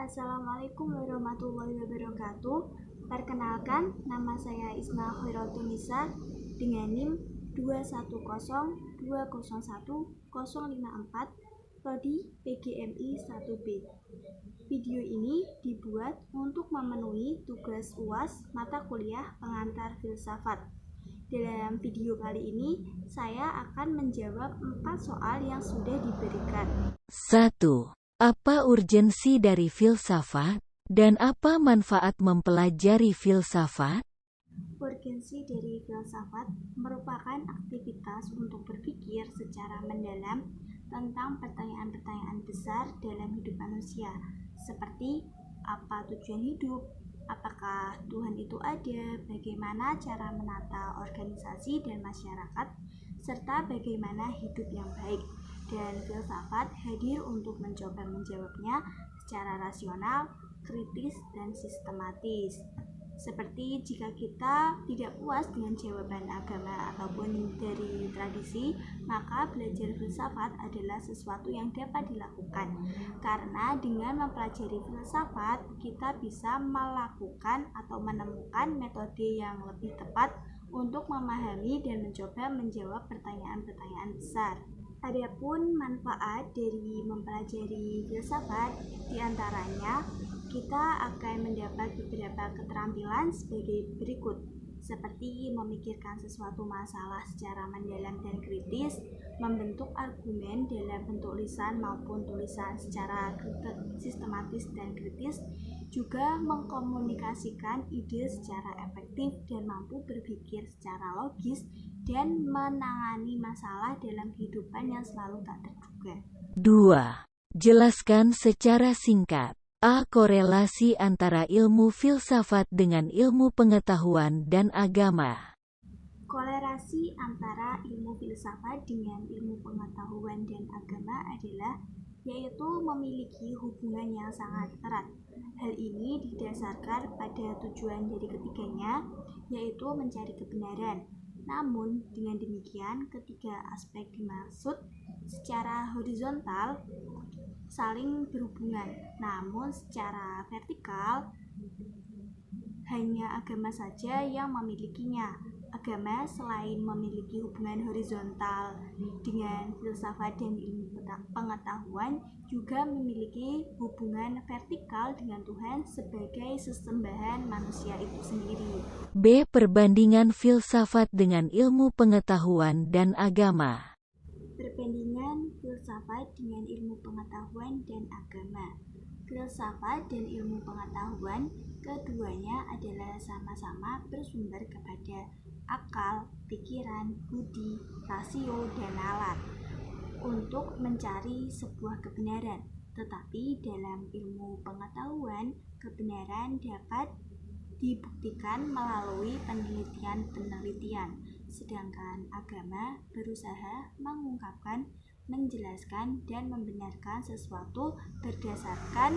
Assalamualaikum warahmatullahi wabarakatuh. Perkenalkan, nama saya Isma Khairotunisa dengan NIM 210201054 Prodi PGMI 1B. Video ini dibuat untuk memenuhi tugas UAS mata kuliah pengantar filsafat. Dalam video kali ini, saya akan menjawab 4 soal yang sudah diberikan. 1. Apa urgensi dari filsafat, dan apa manfaat mempelajari filsafat? Urgensi dari filsafat merupakan aktivitas untuk berpikir secara mendalam tentang pertanyaan-pertanyaan besar dalam hidup manusia, seperti apa tujuan hidup, apakah Tuhan itu ada, bagaimana cara menata organisasi dan masyarakat, serta bagaimana hidup yang baik. Dan filsafat hadir untuk mencoba menjawabnya secara rasional, kritis, dan sistematis. Seperti jika kita tidak puas dengan jawaban agama ataupun dari tradisi, maka belajar filsafat adalah sesuatu yang dapat dilakukan. Karena dengan mempelajari filsafat, kita bisa melakukan atau menemukan metode yang lebih tepat untuk memahami dan mencoba menjawab pertanyaan-pertanyaan besar. Adapun manfaat dari mempelajari filsafat diantaranya kita akan mendapat beberapa keterampilan sebagai berikut, seperti memikirkan sesuatu masalah secara mendalam dan kritis, membentuk argumen dalam bentuk lisan maupun tulisan secara sistematis dan kritis, juga mengkomunikasikan ide secara efektif dan mampu berpikir secara logis dan menangani masalah dalam kehidupan yang selalu tak terduga. 2. Jelaskan secara singkat. A. Korelasi antara ilmu filsafat dengan ilmu pengetahuan dan agama. Korelasi antara ilmu filsafat dengan ilmu pengetahuan dan agama adalah yaitu memiliki hubungan yang sangat erat. Hal ini didasarkan pada tujuan dari ketiganya, yaitu mencari kebenaran. Namun, dengan demikian, ketiga aspek dimaksud secara horizontal saling berhubungan, namun secara vertikal hanya agama saja yang memilikinya. Agama selain memiliki hubungan horizontal dengan filsafat dan ilmu pengetahuan, juga memiliki hubungan vertikal dengan Tuhan sebagai sesembahan manusia itu sendiri. B. Perbandingan filsafat dengan ilmu pengetahuan dan agama. Perbandingan filsafat dengan ilmu pengetahuan dan agama. Filsafat dan ilmu pengetahuan keduanya adalah sama-sama bersumber kepada akal, pikiran, budi, rasio, dan nalar untuk mencari sebuah kebenaran. Tetapi dalam ilmu pengetahuan, kebenaran dapat dibuktikan melalui penelitian-penelitian, sedangkan agama berusaha mengungkapkan, menjelaskan, dan membenarkan sesuatu berdasarkan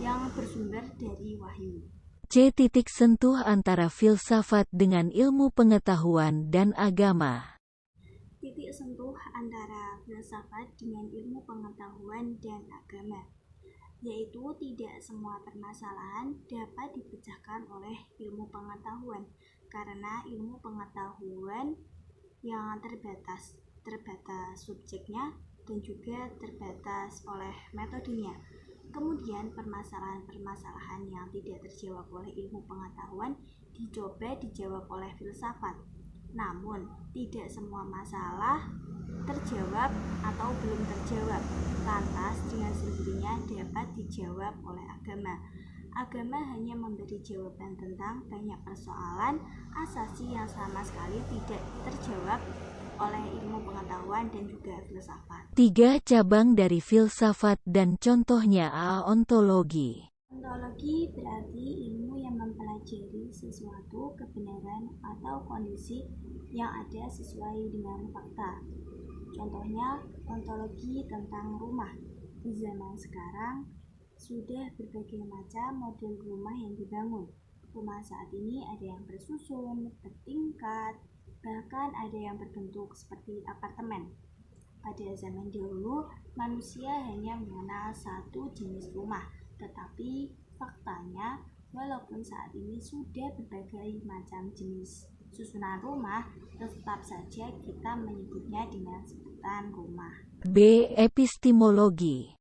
yang bersumber dari wahyu. C. Sentuh antara filsafat dengan ilmu pengetahuan dan agama. Titik sentuh antara filsafat dengan ilmu pengetahuan dan agama, yaitu tidak semua permasalahan dapat dipecahkan oleh ilmu pengetahuan, karena ilmu pengetahuan yang terbatas subjeknya dan juga terbatas oleh metodenya. Kemudian permasalahan-permasalahan yang tidak terjawab oleh ilmu pengetahuan dicoba dijawab oleh filsafat. Namun, tidak semua masalah terjawab atau belum terjawab, lantas dengan sendirinya dapat dijawab oleh agama. Agama hanya memberi jawaban tentang banyak persoalan asasi yang sama sekali tidak terjawab oleh ilmu pengetahuan dan juga filsafat. 3. Cabang dari filsafat dan contohnya. A. Ontologi. Ontologi berarti ilmu yang mempelajari sesuatu kebenaran atau kondisi yang ada sesuai dengan fakta. Contohnya, ontologi tentang rumah. Di zaman sekarang, sudah berbagai macam model rumah yang dibangun. Rumah saat ini ada yang bersusun, bertingkat, bahkan ada yang berbentuk seperti apartemen. Pada zaman dahulu, manusia hanya mengenal satu jenis rumah, Tetapi faktanya, walaupun saat ini sudah berbagai macam jenis susunan rumah, tetap saja kita menyebutnya dengan sebutan rumah. B. Epistemologi.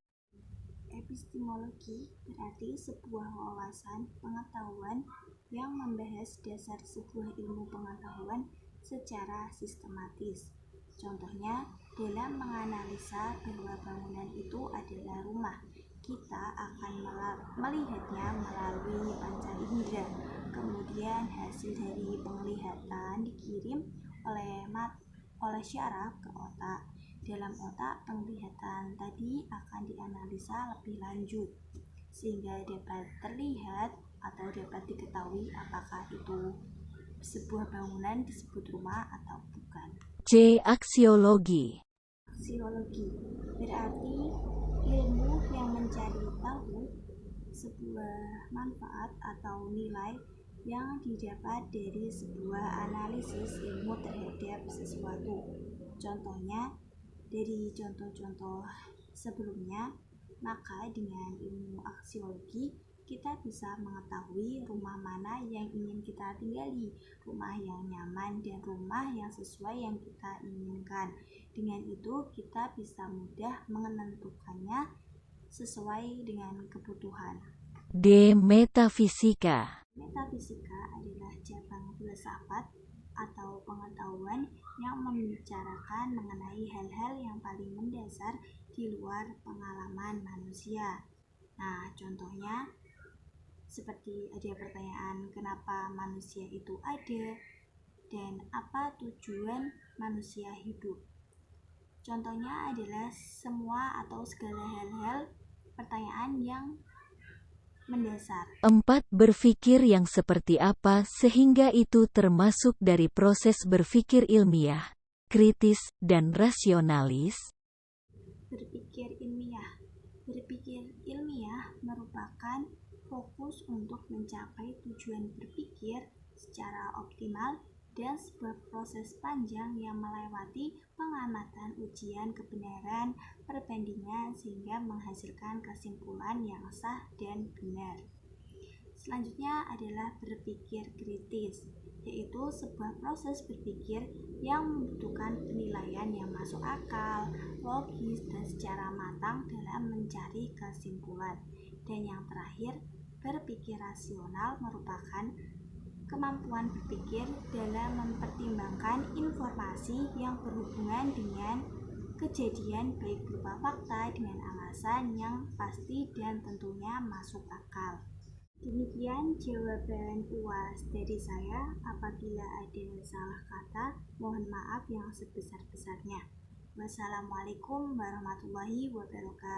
Epistemologi berarti sebuah wawasan pengetahuan yang membahas dasar sebuah ilmu pengetahuan secara sistematis. Contohnya, dalam menganalisa bahwa bangunan itu adalah rumah, kita akan melihatnya melalui panca indera. Kemudian hasil dari penglihatan dikirim oleh syaraf ke otak. Dalam otak, penglihatan tadi akan dianalisa lebih lanjut sehingga dapat terlihat atau dapat diketahui apakah itu sebuah bangunan disebut rumah atau bukan. C. Aksiologi. Aksiologi berarti ilmu yang mencari tahu sebuah manfaat atau nilai yang didapat dari sebuah analisis ilmu terhadap sesuatu. Contohnya, dari contoh-contoh sebelumnya, maka dengan ilmu aksiologi kita bisa mengetahui rumah mana yang ingin kita tinggali, rumah yang nyaman dan rumah yang sesuai yang kita inginkan. Dengan itu kita bisa mudah menentukannya sesuai dengan kebutuhan. D. Metafisika. Metafisika adalah cabang filsafat atau pengetahuan yang membicarakan mengenai hal-hal yang paling mendasar di luar pengalaman manusia. Nah, contohnya seperti ada pertanyaan kenapa manusia itu ada dan apa tujuan manusia hidup. Contohnya adalah semua atau segala hal-hal pertanyaan yang mendasar. 4. Berpikir yang seperti apa sehingga itu termasuk dari proses berpikir ilmiah, kritis, dan rasionalis. Berpikir ilmiah. Berpikir ilmiah merupakan fokus untuk mencapai tujuan berpikir secara optimal dan sebuah proses panjang yang melewati pengamatan ujian kebenaran perbandingan sehingga menghasilkan kesimpulan yang sah dan benar. Selanjutnya adalah berpikir kritis, yaitu sebuah proses berpikir yang membutuhkan penilaian yang masuk akal, logis, dan secara matang dalam mencari kesimpulan. Dan yang terakhir, berpikir rasional merupakan kemampuan berpikir dalam mempertimbangkan informasi yang berhubungan dengan kejadian baik berupa fakta dengan alasan yang pasti dan tentunya masuk akal. Demikian jawaban UAS dari saya. Apabila ada salah kata, mohon maaf yang sebesar-besarnya. Wassalamualaikum warahmatullahi wabarakatuh.